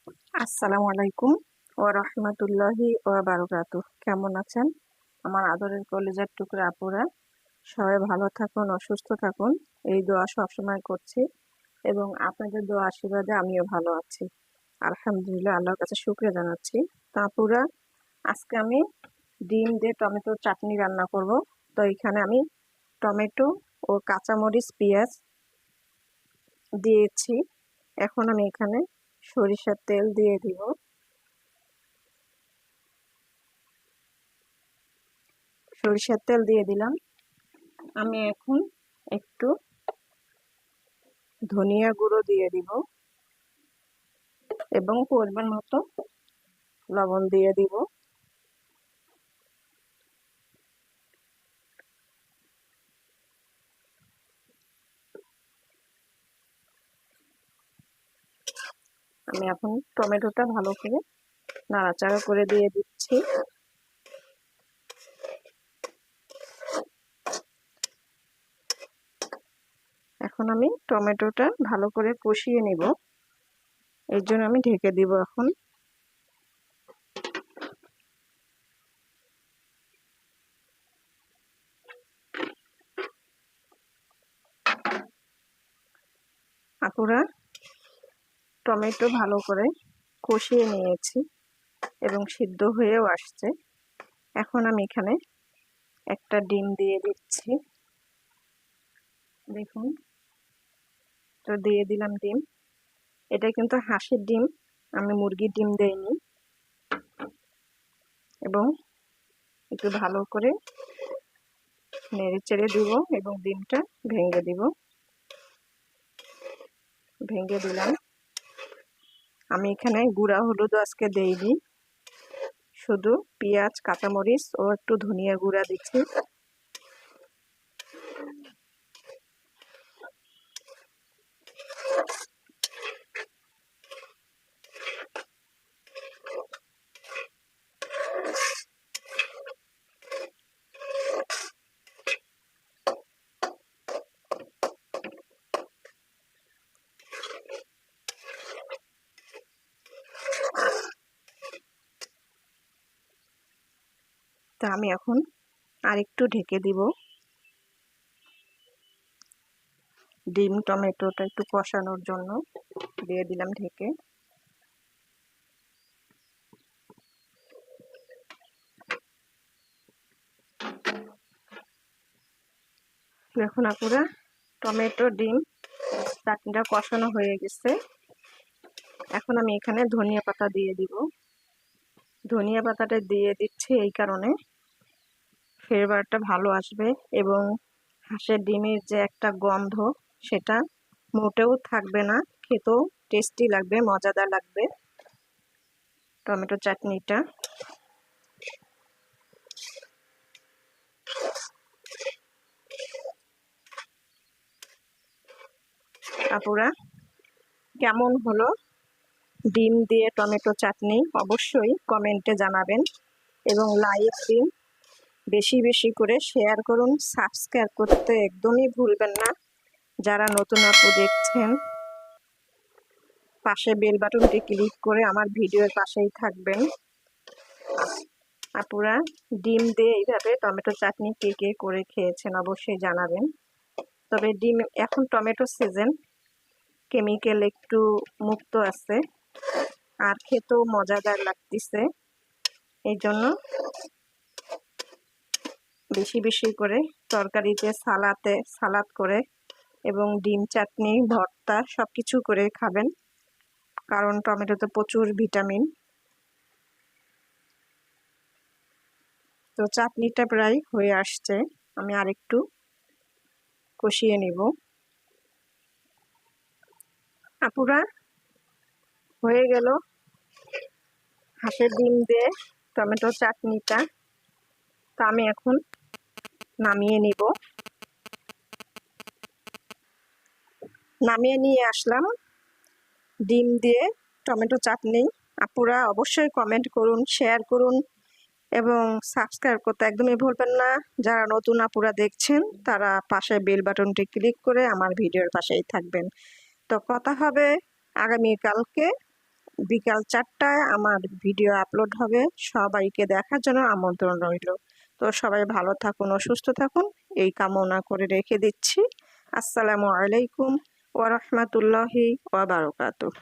আসসালামু আলাইকুম ওয়া রাহমাতুল্লাহি ওয়া বারাকাতুহ। কেমন আছেন আমার আদরের কলিজার টুকরা আপুরা? সবাই ভালো থাকুন, অসুস্থ থাকুন, এই দোয়া সবসময় করছি এবং আপনাদের দোয়া আশীর্বাদে আমিও ভালো আছি। আলহামদুলিল্লাহ, আল্লাহর কাছে শুকরিয়া জানাচ্ছি। তো আপুরা, আজকে আমি ডিম দিয়ে টমেটো চাটনি রান্না করব। তো এখানে আমি টমেটো ও কাঁচামরিচ, পেঁয়াজ দিয়েছি। এখন আমি এখানে সরিষার তেল দিয়ে দিব। সরিষার তেল দিয়ে দিলাম। আমি এখন একটু ধনিয়া গুঁড়ো দিয়ে দিব এবং পরিমাণ মতো লবণ দিয়ে দিব। আমি এখন টমেটোটা ভালো করে নাড়াচাড়া করে দিয়ে দিচ্ছি। এখন আমি টমেটোটা ভালো করে কষিয়ে নিব, এর জন্য আমি ঢেকে দিব। এখন আপুরা, টমেটো ভালো করে কষিয়ে নিয়েছি এবং সিদ্ধ হয়েও আসছে। এখন আমি এখানে একটা ডিম দিয়ে দিচ্ছি। দেখুন, তো দিয়ে দিলাম ডিম। এটা কিন্তু হাঁসের ডিম, আমি মুরগির ডিম দেইনি। এবং একটু ভালো করে নেড়ে চেড়ে দিব এবং ডিমটা ভেঙে দিব। ভেঙে দিলাম। আমি এখানে গুঁড়া হলুদ আজকে দেইনি, শুধু পেঁয়াজ, কাঁচামরিচ ও একটু ধনিয়া গুঁড়া দিচ্ছি। তা আমি এখন আরেকটু ঢেকে দিব। ডিম টমেটোটা একটু কষানোর জন্য দিয়ে দিলাম ঢেকে। এখন আপুরা, টমেটো ডিম চাটনিটা কষানো হয়ে গেছে। এখন আমি এখানে ধনিয়া পাতা দিয়ে দিব। ধনিয়া পাতাটা দিয়ে দিচ্ছি এই কারণে ফ্লেভারটা ভালো আসবে এবং হাঁসের ডিমের যে একটা গন্ধ, সেটা মোটেও থাকবে না, খেতেও টেস্টি লাগবে, মজাদার লাগবে টমেটো চাটনিটা। আপুরা, কেমন হলো ডিম দিয়ে টমেটো চাটনি অবশ্যই কমেন্টে জানাবেন এবং লাইক দিন, বেশি বেশি করে শেয়ার করুন, সাবস্ক্রাইব করতে একদমই ভুলবেন না। যারা নতুন আপু দেখছেন, পাশে বেল বাটনটি ক্লিক করে আমার ভিডিওর পাশেই থাকবেন। আপুরা, ডিম দিয়ে এইভাবে টমেটো চাটনি কে কে করে খেয়েছেন অবশ্যই জানাবেন। তবে ডিম এখন টমেটো সিজন, কেমিক্যাল একটু মুক্ত আছে আর খেতেও মজাদার লাগতেছে। এই জন্য বেশি বেশি করে তরকারিতে, সালাদ করে এবং ডিম চাটনি, ভর্তা সবকিছু করে খাবেন, কারণ টমেটোতে প্রচুর ভিটামিন। তো চাটনিটা প্রায় হয়ে আসছে, আমি আরেকটু কষিয়ে নিব। আপুরা, হয়ে গেল হাঁসের ডিম দিয়ে টমেটো চাটনিটা। তো আমি এখন নামিয়ে নিব। নামিয়ে নিয়ে আসলাম ডিম দিয়ে টমেটো চাটনি। আপুরা অবশ্যই কমেন্ট করুন, শেয়ার করুন এবং সাবস্ক্রাইব করতে একদমই ভুলবেন না। যারা নতুন আপুরা দেখছেন, তারা পাশে বেল বাটনটি ক্লিক করে আমার ভিডিওর পাশেই থাকবেন। তো কথা হবে আগামীকালকে বিকাল 4টায় আমার ভিডিও আপলোড হবে, সবাইকে দেখার জন্য আমন্ত্রণ রইল। তো সবাই ভালো থাকুন ও সুস্থ থাকুন এই কামনা করে রেখে দিচ্ছি। আসসালামু আলাইকুম ওয়া রাহমাতুল্লাহি ওয়া বারাকাতুহু।